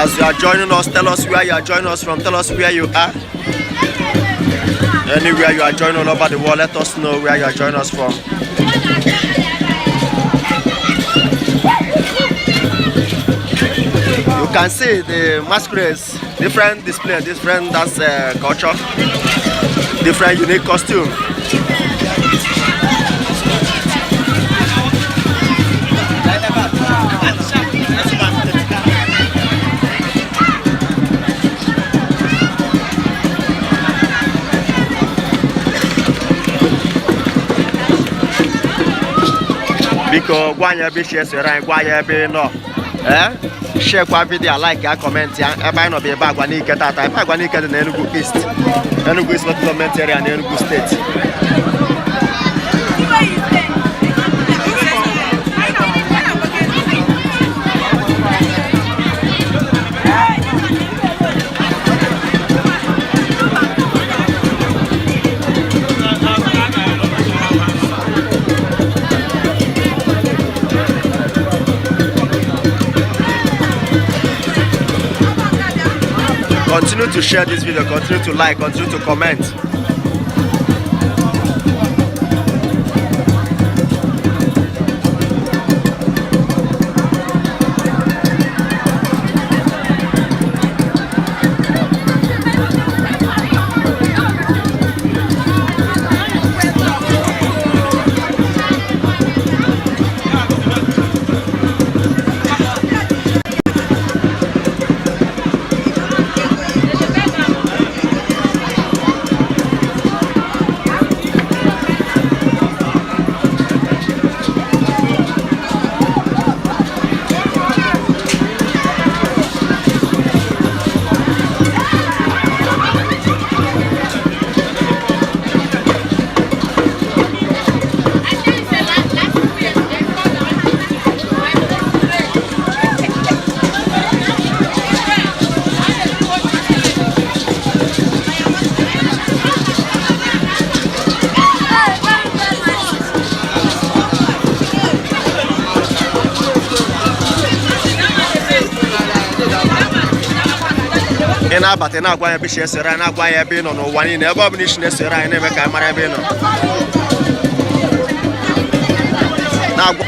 As you are joining us, tell us where you are joining us from. Tell us where you are. Anywhere you are joining all over the world, let us know where you are joining us from. You can see the masquerades, different display, different dance culture, different unique costume. Biko gwanya be share sera gwanya be no share kwa video like ya comment ya ebe anyị no be Ibagwa n'ike tata Ibagwa n'ike dị na Enugu East local government area na Enugu State. Continue to share this video, continue to like, continue to comment. Abate na agwa ya be share sera na agwa ya be no no wani na ebe obuni shine sera na eme ka mara be no na agwa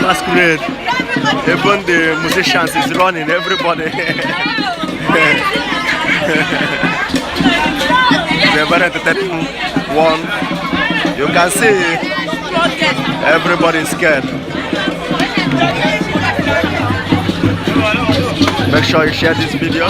masquerade. Even the musicians is running, everybody. It's a very entertaining one. You can see everybody is scared. Make sure you share this video.